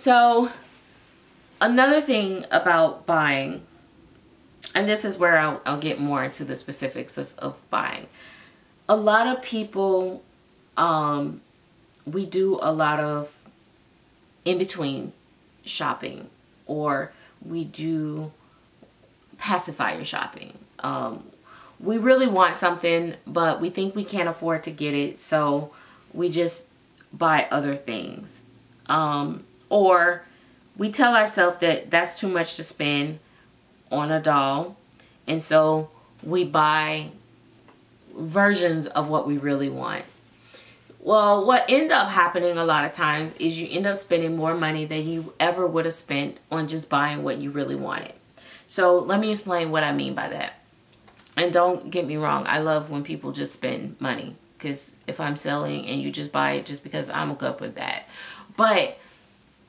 So another thing about buying, and this is where I'll get more into the specifics of buying. A lot of people, we do a lot of in-between shopping, or we do pacifier shopping. We really want something, but we think we can't afford to get it, so we just buy other things. Or we tell ourselves that that's too much to spend on a doll, and so we buy versions of what we really want. Well, what ends up happening a lot of times is you end up spending more money than you ever would have spent on just buying what you really wanted. So let me explain what I mean by that. And don't get me wrong, I love when people just spend money, because if I'm selling and you just buy it just because I'm good with that. But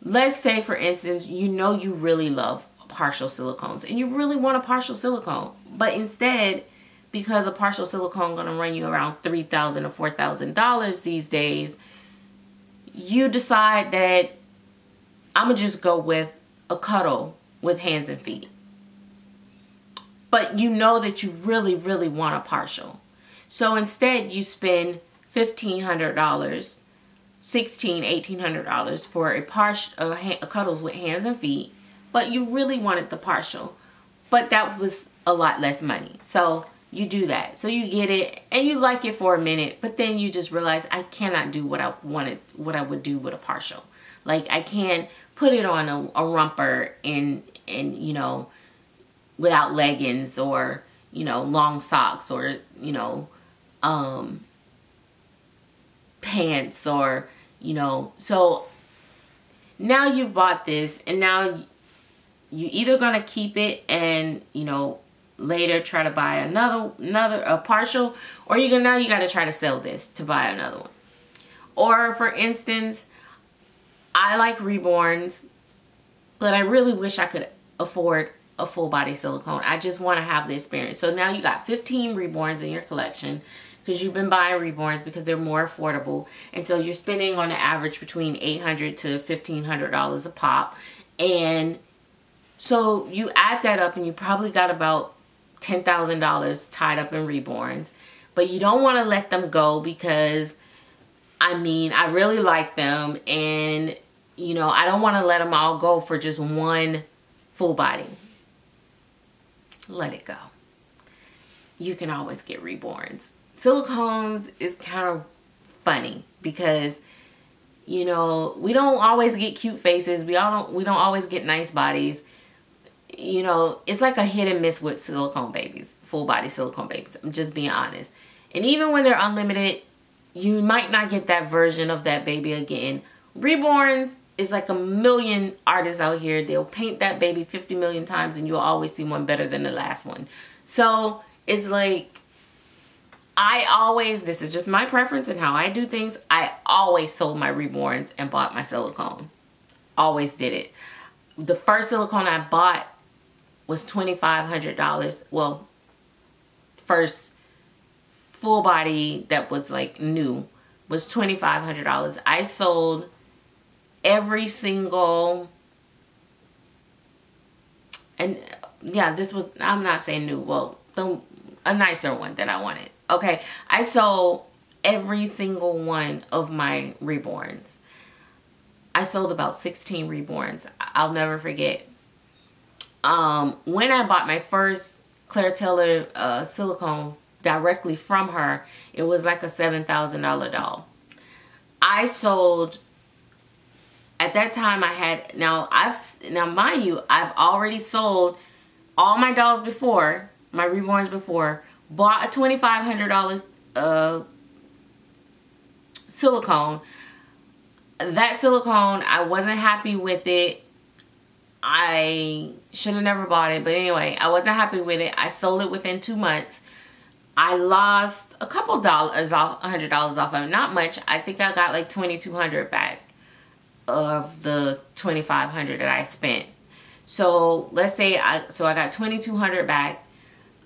let's say, for instance, you know you really love partial silicones and you really want a partial silicone, but instead, because a partial silicone gonna run you around $3,000 or $4,000 these days, you decide that I'm gonna just go with a cuddle with hands and feet. But you know that you really, really want a partial. So instead you spend $1,500, $1,600, $1,800 for a cuddles with hands and feet, but you really wanted the partial. But that was a lot less money. So you do that. So you get it and you like it for a minute, but then you just realize I cannot do what I wanted, what I would do with a partial. Like, I can't put it on a romper and you know, without leggings, or, you know, long socks, or, you know, pants, or, you know. So now you've bought this, and now you either gonna keep it and, you know, later try to buy a partial, or you gotta try to sell this to buy another one. Or for instance, I like reborns, but I really wish I could afford a full body silicone. I just want to have the experience. So now you got 15 reborns in your collection, because you've been buying reborns because they're more affordable, and so you're spending on an average between $800 to $1,500 a pop. And so you add that up and you probably got about $10,000 tied up in reborns, but you don't want to let them go, because I mean, I really like them, and you know, I don't want to let them all go for just one full body. Let it go. You can always get reborns. Silicones is kind of funny because, you know, we don't always get cute faces. We don't always get nice bodies. You know, it's like a hit and miss with silicone babies, full body silicone babies. I'm just being honest. And even when they're unlimited, you might not get that version of that baby again. Reborns is like a million artists out here. They'll paint that baby 50 million times and you'll always see one better than the last one. So it's like, this is just my preference and how I do things. I always sold my reborns and bought my silicone. Always did it. The first silicone I bought was $2,500. Well, first full body that was like new was $2,500. I sold every single, and yeah, this was, I'm not saying new, well, a nicer one that I wanted. Okay, I sold every single one of my reborns. I sold about 16 reborns. I'll never forget. When I bought my first Claire Taylor silicone directly from her, it was like a $7,000 doll. I sold, at that time I had, now mind you, I've already sold all my dolls before, my reborns before, bought a $2,500 silicone. That silicone, I wasn't happy with it. I should have never bought it, but anyway, I wasn't happy with it. I sold it within 2 months. I lost a couple dollars off, $100 off of it, not much. I think I got like $2,200 back of the $2,500 that I spent. So let's say I got $2,200 back,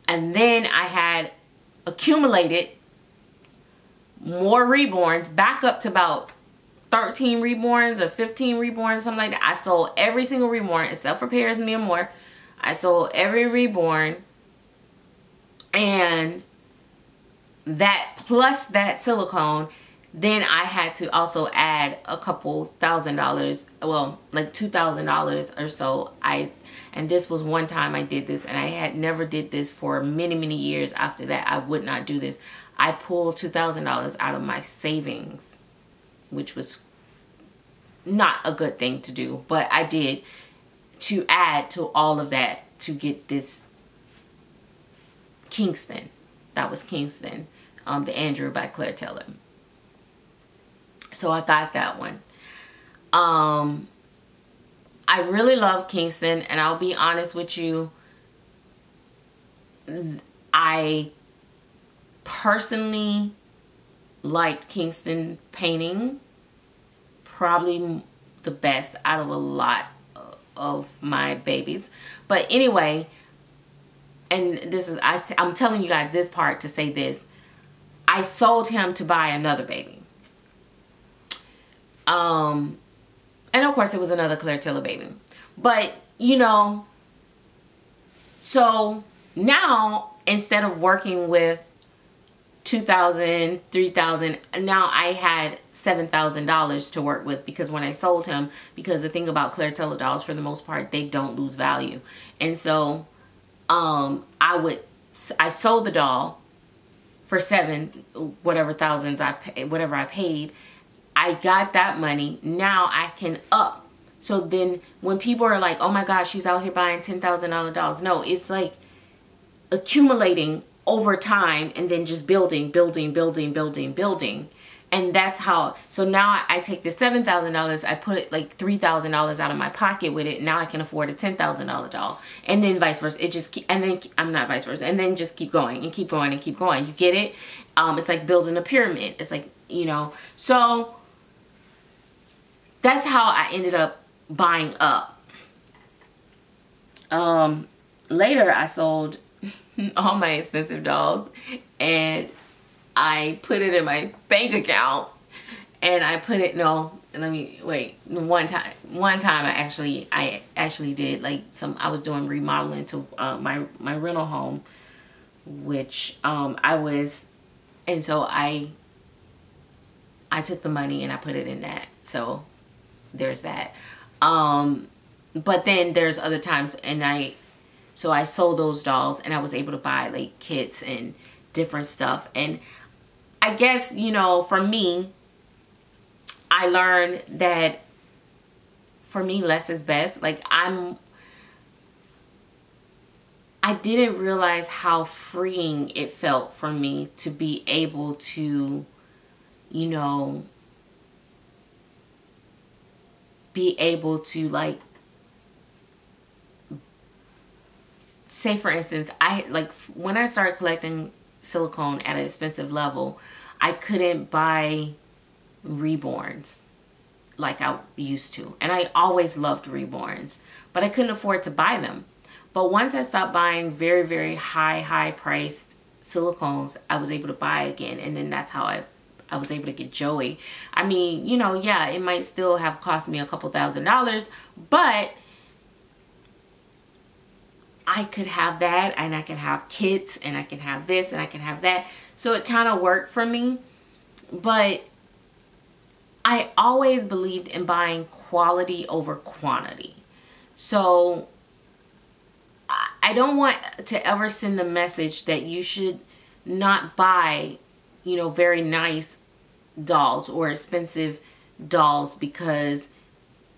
and then I had accumulated more reborns back up to about 13 reborns or 15 reborns, something like that. I sold every single reborn except for Paris, Mia Moore. I sold every reborn, and that plus that silicone, then I had to also add a couple $1,000, well, like $2,000 or so. And this was one time I did this, and I had never did this for many years after that. I would not do this. I pulled $2,000 out of my savings, which was not a good thing to do, but I did, to add to all of that to get this Kingston. That was Kingston, the Andrew by Claire Taylor. So I got that one. I really love Kingston, and I'll be honest with you, I personally liked Kingston painting probably the best out of a lot of my babies. But anyway, and this is, I'm telling you guys this part to say this, I sold him to buy another baby. And of course it was another Claire Taylor baby. But, you know, so now instead of working with $2,000, $3,000, now I had $7,000 to work with, because when I sold him, because the thing about Claire Taylor dolls, for the most part, they don't lose value. And so I sold the doll for whatever I paid. I got that money. Now I can up. So then when people are like, oh my gosh, she's out here buying $10,000 dolls. No, it's like accumulating over time, and then just building. And that's how, so now I take the $7,000, I put like $3,000 out of my pocket with it. Now I can afford a $10,000 doll, and then vice versa. It just keep, and then I'm not vice versa, and then just keep going and keep going and keep going. You get it? It's like building a pyramid. It's like, you know, so that's how I ended up buying up. Later I sold all my expensive dolls, and I put it in my bank account, and I put it, no, let me, wait, one time I actually did like I was doing remodeling to my rental home, which and so I took the money and I put it in that. So there's that. But then there's other times, and so I sold those dolls, and I was able to buy like kits and different stuff. And I guess, you know, for me, I learned that for me, less is best. Like I didn't realize how freeing it felt for me to be able to, you know, be able to, like, say for instance, when I started collecting silicone at an expensive level, I couldn't buy reborns like I used to. And I always loved reborns, but I couldn't afford to buy them. But once I stopped buying very high priced silicones, I was able to buy again. And then that's how I was able to get Joey. I mean, you know, yeah, it might still have cost me a couple $1,000s, but I could have that, and I can have kits, and I can have this, and I can have that. So it kind of worked for me. But I always believed in buying quality over quantity. So I don't want to ever send the message that you should not buy, you know, very nice dolls or expensive dolls because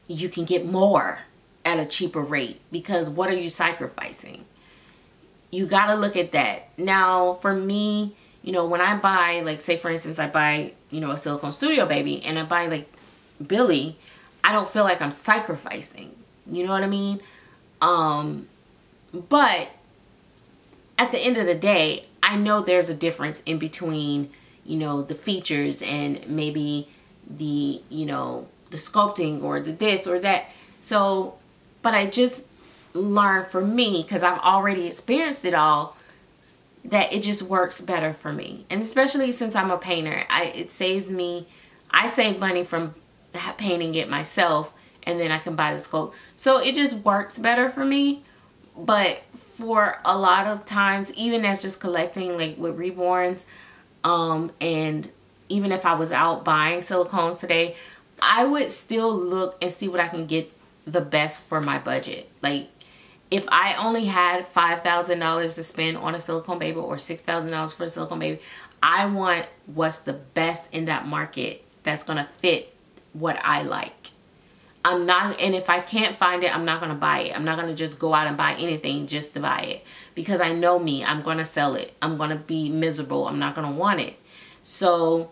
you can get more at a cheaper rate. Because what are you sacrificing? You got to look at that. Now, for me, you know, when I buy, like, say for instance, I buy, you know, a silicone studio baby, and I buy like Billy, I don't feel like I'm sacrificing. You know what I mean? But at the end of the day, I know there's a difference in between, you know, the features and maybe the, you know, the sculpting or the this or that. So, but I just learned for me, because I've already experienced it all, that it just works better for me. And especially since I'm a painter, it saves me, I save money from painting it myself, and then I can buy the sculpt. So it just works better for me. But for a lot of times, even as just collecting like with reborns, and even if I was out buying silicones today, I would still look and see what I can get the best for my budget. Like if I only had $5,000 to spend on a silicone baby or $6,000 for a silicone baby, I want what's the best in that market that's gonna fit what I like. I'm not, and if I can't find it, I'm not going to buy it. I'm not going to just go out and buy anything just to buy it, because I know me, I'm going to sell it. I'm going to be miserable. I'm not going to want it. So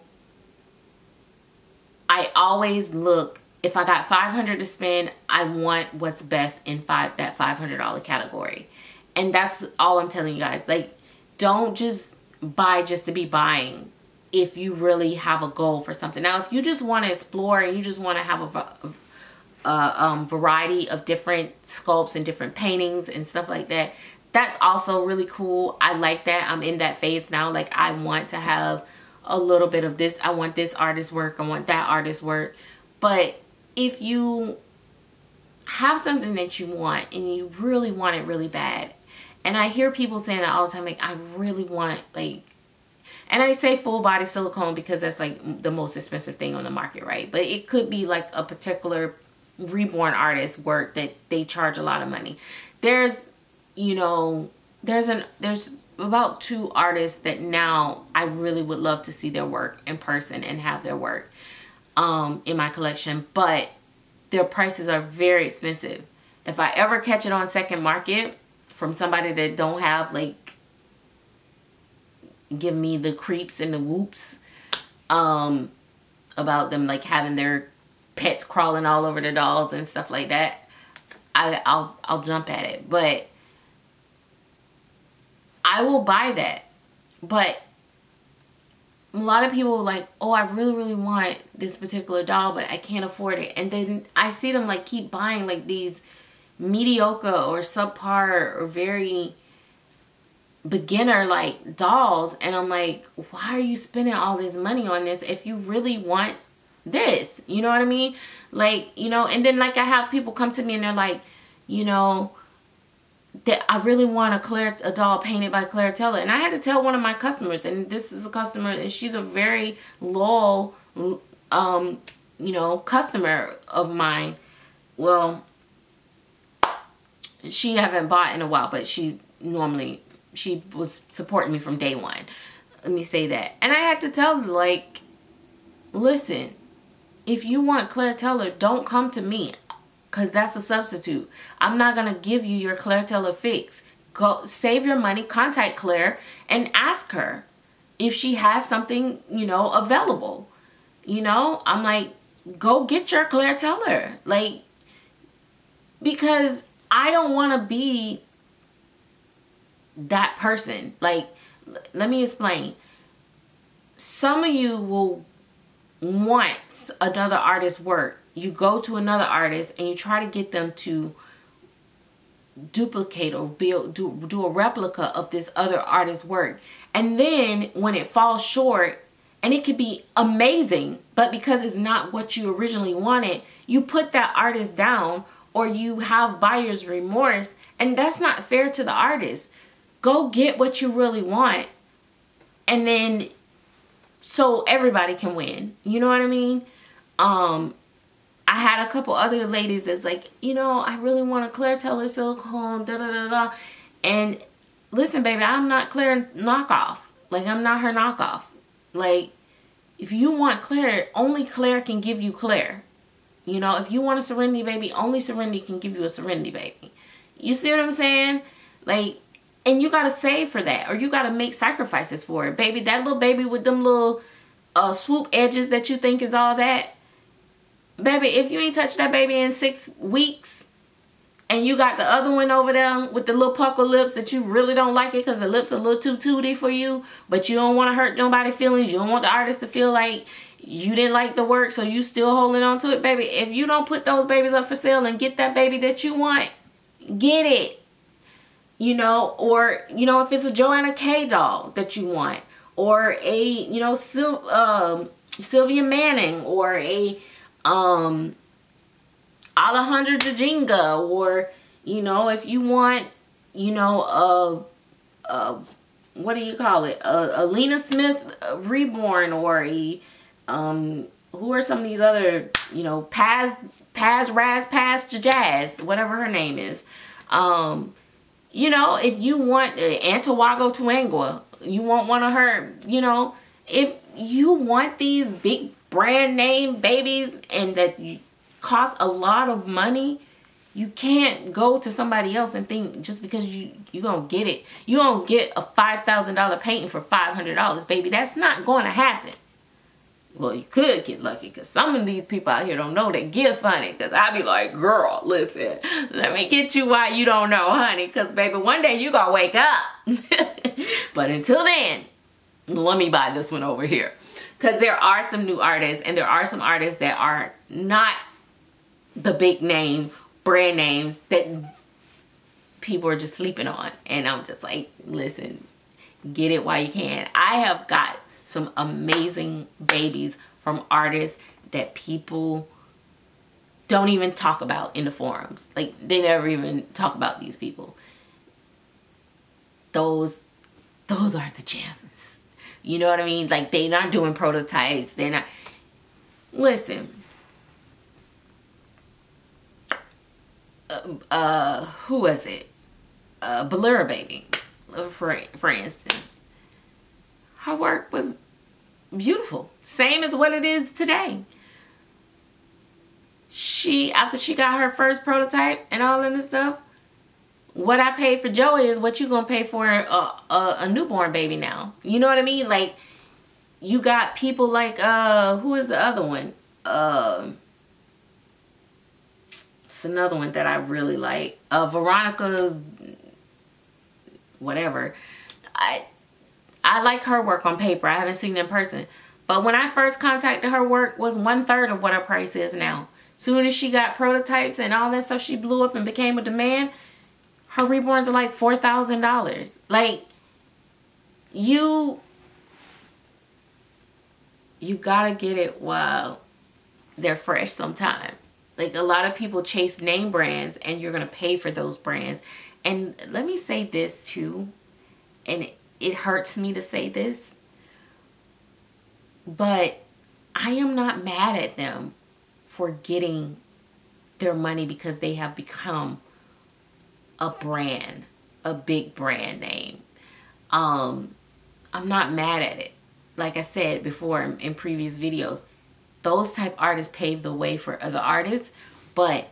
I always look, if I got $500 to spend, I want what's best in that $500 category. And that's all I'm telling you guys. Like, don't just buy just to be buying if you really have a goal for something. Now, if you just want to explore and you just want to have a variety of different sculpts and different paintings and stuff like that, that's also really cool. I like that. I'm in that phase now. Like, I want to have a little bit of this. I want this artist's work. I want that artist's work. But if you have something that you want and you really want it really bad, and I hear people saying that all the time, like, I really want, like, and I say full body silicone because that's like the most expensive thing on the market, right? But it could be like a particular reborn artist work that they charge a lot of money. There's, you know, there's about 2 artists that now I really would love to see their work in person and have their work in my collection, but their prices are very expensive. If I ever catch it on second market from somebody that don't have, like, give me the creeps and the whoops about them like having their pets crawling all over the dolls and stuff like that, I'll jump at it. But I will buy that. But a lot of people are like, oh, I really want this particular doll, but I can't afford it. And then I see them like keep buying like these mediocre or subpar or very beginner like dolls, and I'm like, why are you spending all this money on this if you really want this? You know what I mean? Like, you know, and then like I have people come to me and they're like, you know, that I really want a doll painted by Claire Taylor. And I had to tell one of my customers, and this is a customer, and she's a very loyal you know, customer of mine. Well, she haven't bought in a while, but she was supporting me from day one. Let me say that. And I had to tell her, like, listen, if you want Claire Taylor, don't come to me, because that's a substitute. I'm not going to give you your Claire Taylor fix. Go save your money, contact Claire, and ask her if she has something, you know, available. You know, I'm like, go get your Claire Taylor. Like, because I don't want to be that person. Like, let me explain. Some of you will want another artist's work. You go to another artist and you try to get them to duplicate or do a replica of this other artist's work. And then when it falls short, and it could be amazing, but because it's not what you originally wanted, you put that artist down, or you have buyer's remorse, and that's not fair to the artist. Go get what you really want, and then so everybody can win. You know what I mean? I had a couple other ladies that's like, you know, I really want a Claire Taylor silicone, da da da da. And listen, baby, I'm not Claire knockoff. Like, I'm not her knockoff. Like, if you want Claire, only Claire can give you Claire. You know, if you want a Serenity baby, only Serenity can give you a Serenity baby. You see what I'm saying? Like, and you gotta save for that, or you gotta make sacrifices for it, baby. That little baby with them little swoop edges that you think is all that, baby, if you ain't touched that baby in 6 weeks, and you got the other one over there with the little pucker lips that you really don't like it because the lips are a little too tooty for you, but you don't want to hurt nobody's feelings, you don't want the artist to feel like you didn't like the work, so you still holding on to it, baby. If you don't put those babies up for sale and get that baby that you want, get it. You know, or, you know, if it's a Joanna K doll that you want, or a, you know, Sylvia Manning, or a Alejandra Jajinga, or, you know, if you want, you know, what do you call it? A Lena Smith Reborn, or a, who are some of these other, you know, Paz Jazz, whatever her name is. You know, if you want Antowago Tuangua, you want one of her, you know, if you want these big brand name babies and that cost a lot of money, you can't go to somebody else and think just because you gonna get it. You gonna get a $5,000 painting for $500, baby. That's not going to happen. Well, you could get lucky, because some of these people out here don't know they gift, honey. Because I be like, girl, listen, let me get you why you don't know, honey. Because, baby, one day you gonna wake up. But until then, let me buy this one over here. Because there are some new artists, and there are some artists that are not the big name brand names that people are just sleeping on. And I'm just like, listen, get it while you can. I have got some amazing babies from artists that people don't even talk about in the forums. Like, they never even talk about these people. Those are the gems. You know what I mean? Like, they're not doing prototypes. They're not. Listen. Who was it? Ballera Baby, for instance. Her work was beautiful. Same as what it is today. After she got her first prototype and all of this stuff, what I paid for Joey is what you gonna pay for a newborn baby now. You know what I mean? Like, you got people like, who is the other one? It's another one that I really like. Veronica, whatever. I like her work on paper. I haven't seen it in person. But when I first contacted her work was 1/3 of what her price is now. Soon as she got prototypes and all that stuff, she blew up and became a demand. Her reborns are like $4,000. Like, you gotta get it while they're fresh sometime. Like, a lot of people chase name brands, and you're gonna pay for those brands. And let me say this too, and it hurts me to say this, but I am not mad at them for getting their money because they have become a brand, a big brand name. I'm not mad at it. Like I said before in previous videos, those type artists paved the way for other artists, but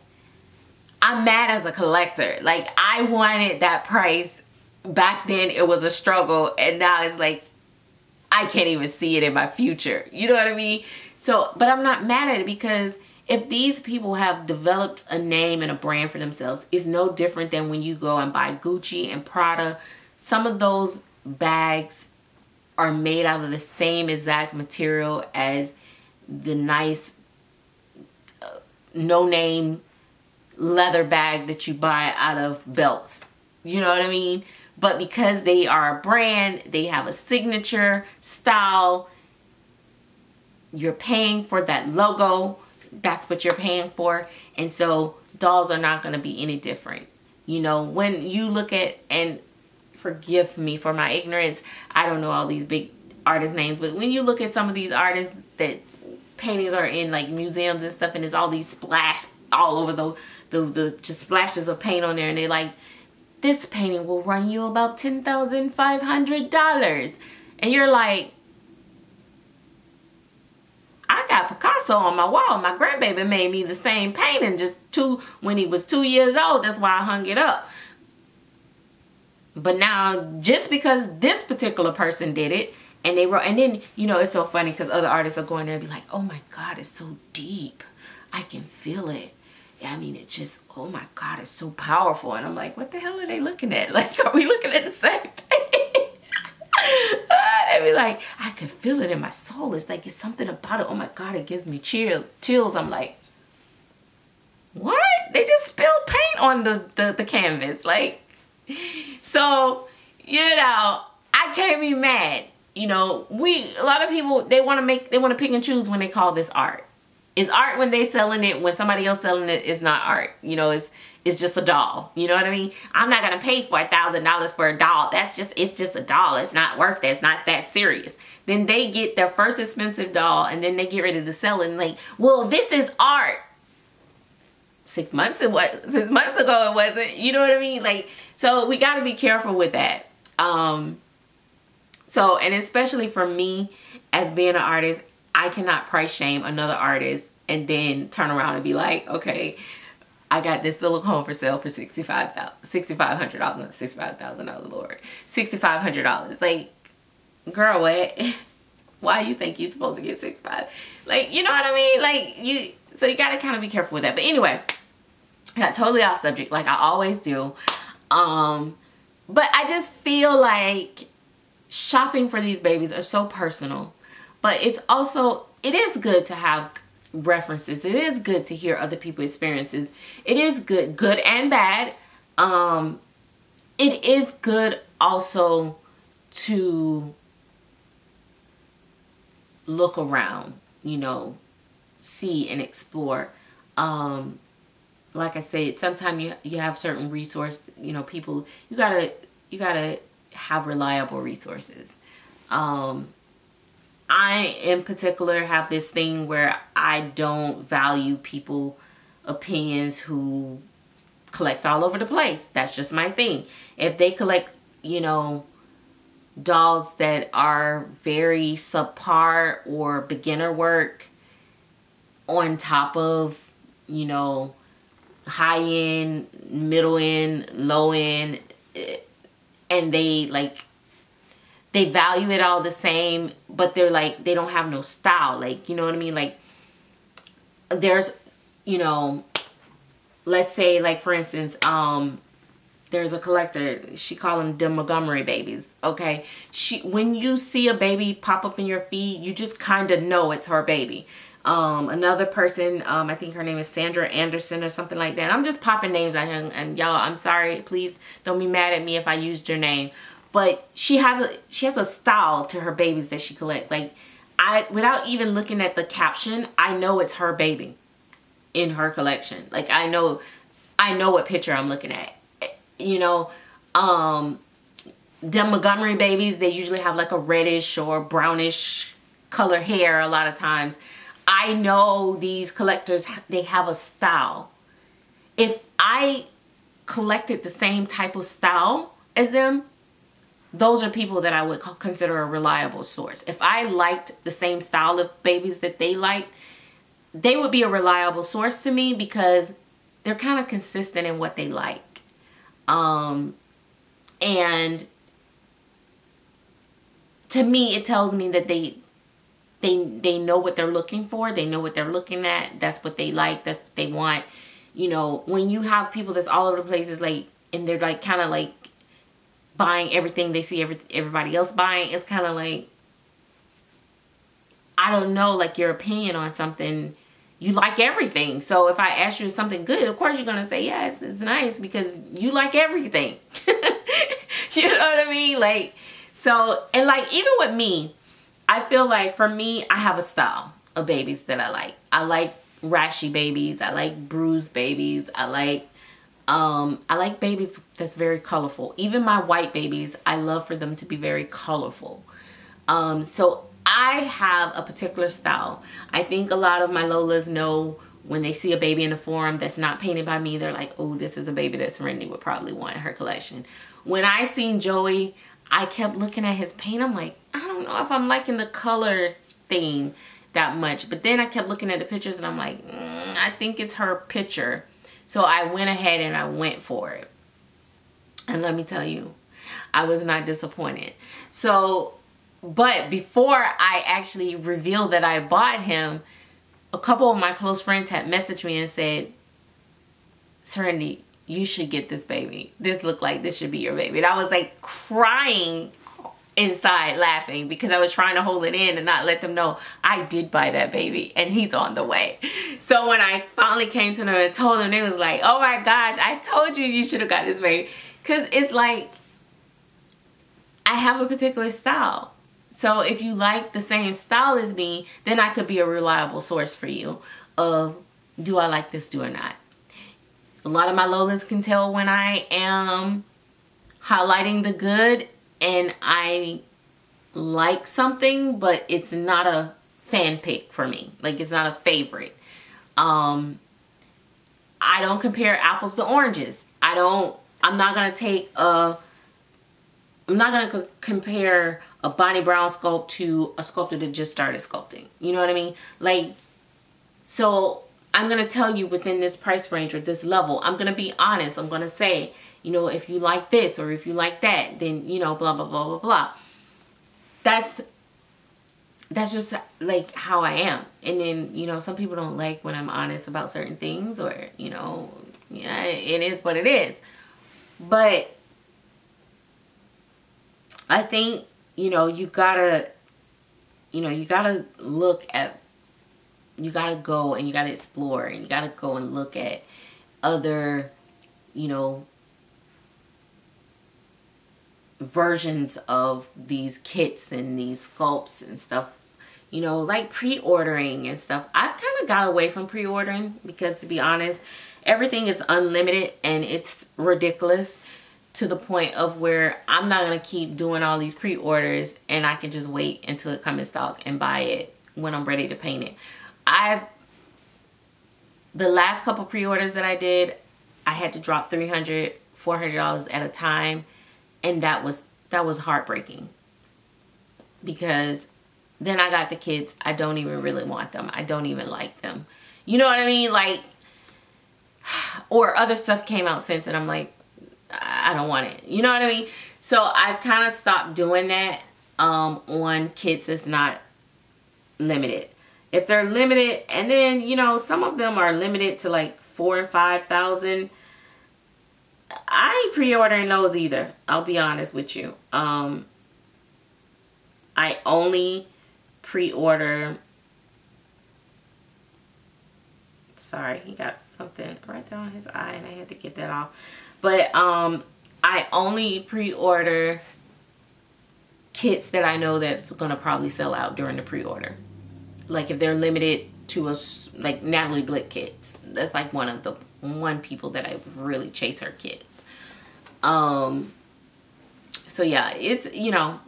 I'm mad as a collector. Like, I wanted that price. Back then it was a struggle, and now it's like I can't even see it in my future. You know what I mean? So, but I'm not mad at it, because if these people have developed a name and a brand for themselves, it's no different than when you go and buy Gucci and Prada. Some of those bags are made out of the same exact material as the nice no-name leather bag that you buy out of Belts. You know what I mean? But because they are a brand, they have a signature style, you're paying for that logo. That's what you're paying for. And so dolls are not going to be any different. You know, when you look at, and forgive me for my ignorance, I don't know all these big artist names, but when you look at some of these artists that paintings are in like museums and stuff, and there's all these splash all over the just splashes of paint on there, and they're like, this painting will run you about $10,500. And you're like, I got Picasso on my wall. My grandbaby made me the same painting when he was 2 years old. That's why I hung it up. But now, just because this particular person did it, and they wrote, and then, you know, it's so funny because other artists are going there and be like, oh my God, it's so deep. I can feel it. I mean, it just, oh my God, it's so powerful. And I'm like, what the hell are they looking at? Like, are we looking at the same thing? They be like, I could feel it in my soul. It's like, it's something about it. Oh my God, it gives me chills. I'm like, what? They just spilled paint on the canvas. Like, so, you know, I can't be mad. You know, a lot of people, they want to pick and choose when they call this art. It's art when they selling it. When somebody else selling it, it's not art. You know, it's just a doll. You know what I mean? I'm not gonna pay $4,000 for a doll. It's just a doll. It's not worth it. It's not that serious. Then they get their first expensive doll and then they get ready to sell it and like, well, this is art. 6 months ago it wasn't. You know what I mean? Like, so we got to be careful with that. So, and especially for me as being an artist, I cannot price shame another artist and then turn around and be like, okay, I got this silicone for sale for $6,500. $65,000, Lord. $6,500. Like, girl, what? Why you think you're supposed to get 6,500? Like, you know what I mean? Like, so you gotta kind of be careful with that. But anyway, I got totally off subject like I always do. But I just feel like shopping for these babies are so personal. But it's also, it is good to have references. It is good to hear other people's experiences. It is good and bad. It is good also to look around, you know, see and explore. Like I said, sometimes you have certain resource, you know, people, you gotta have reliable resources. I in particular have this thing where I don't value people opinions who collect all over the place. That's just my thing. If they collect, you know, dolls that are very subpar or beginner work on top of, you know, high end, middle end, low end, and they value it all the same, but they're like, they don't have no style. Like, you know what I mean? Like, there's, you know, let's say, like, for instance, there's a collector, she called them Montgomery babies, okay? When you see a baby pop up in your feed, you just kind of know it's her baby. Another person, I think her name is Sandra Anderson or something like that. I'm just popping names out here, and y'all, I'm sorry, please don't be mad at me if I used your name. But she has a style to her babies that she collects. Like, without even looking at the caption, I know it's her baby in her collection. Like, I know what picture I'm looking at. You know, the Montgomery babies, they usually have like a reddish or brownish color hair a lot of times. I know these collectors, they have a style. If I collected the same type of style as them, those are people that I would consider a reliable source. If I liked the same style of babies that they liked, they would be a reliable source to me because they're kind of consistent in what they like. And to me, it tells me that they know what they're looking for. They know what they're looking at. That's what they like. That's what they want. You know, when you have people that's all over the places, like, and they're like kind of like buying everything they see everybody else buying, it's kind of like, I don't know, like, your opinion on something. You like everything. So if I ask you something good, of course you're going to say, yeah, it's nice because you like everything. You know what I mean? Like, so, and like, even with me, I feel like for me, I have a style of babies that I like. I like rashy babies. I like bruised babies. I like babies that's very colorful. Even my white babies, I love for them to be very colorful. So I have a particular style. I think a lot of my Lolas know when they see a baby in the forum that's not painted by me, they're like, oh, this is a baby that Serenity would probably want in her collection. When I seen Joey, I kept looking at his paint. I'm like, I don't know if I'm liking the color theme that much. But then I kept looking at the pictures and I'm like, I think it's her picture. So I went ahead and I went for it. And let me tell you, I was not disappointed. So, but before I actually revealed that I bought him, a couple of my close friends had messaged me and said, Serenity, you should get this baby. This looked like this should be your baby. And I was like crying inside laughing because I was trying to hold it in and not let them know I did buy that baby and he's on the way. So when I finally came to them and told them, they was like, oh my gosh, I told you you should have got this baby. Because it's like, I have a particular style. So if you like the same style as me, then I could be a reliable source for you. of, do I like this do or not? A lot of my Lolans can tell when I am highlighting the good and I like something, but it's not a fan pick for me. Like, it's not a favorite. I don't compare apples to oranges. I'm not going to compare a Bonnie Brown sculpt to a sculptor that just started sculpting. You know what I mean? Like, so I'm going to tell you within this price range or this level, I'm going to be honest. I'm going to say, you know, if you like this or if you like that, then, you know, blah, blah, blah, blah, blah. That's just like how I am. And then, you know, some people don't like when I'm honest about certain things, or, you know, yeah, it is what it is. But I think, you know, you gotta look at, you gotta go and you gotta explore, and you gotta go and look at other, you know, versions of these kits and these sculpts and stuff, you know, like pre-ordering and stuff. I've kind of got away from pre-ordering because, to be honest, everything is unlimited and it's ridiculous to the point of where I'm not going to keep doing all these pre-orders, and I can just wait until it comes in stock and buy it when I'm ready to paint it. The last couple pre-orders that I did, I had to drop $300, $400 at a time. And that was heartbreaking, because then I got the kids. I don't even really want them. I don't even like them. You know what I mean? Like, or other stuff came out since, and I'm like, I don't want it. You know what I mean? So I've kind of stopped doing that on kits that's not limited. If they're limited, and then, you know, some of them are limited to like 4,000 and 5,000. I ain't pre-ordering those either. I'll be honest with you. I only pre-order. Sorry, he got something right there on his eye and I had to get that off. But I only pre-order kits that I know that's gonna probably sell out during the pre-order. Like if they're limited to like Natalie Blick kits. That's like one of the people that I really chase her kits. So yeah, it's, you know,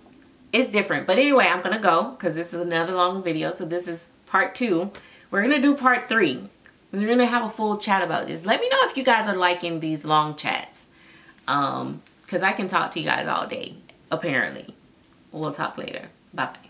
it's different. But anyway, I'm gonna go because this is another long video. So this is part 2. We're gonna do part 3 because we're gonna have a full chat about this. Let me know if you guys are liking these long chats, because I can talk to you guys all day, apparently. We'll talk later. Bye bye.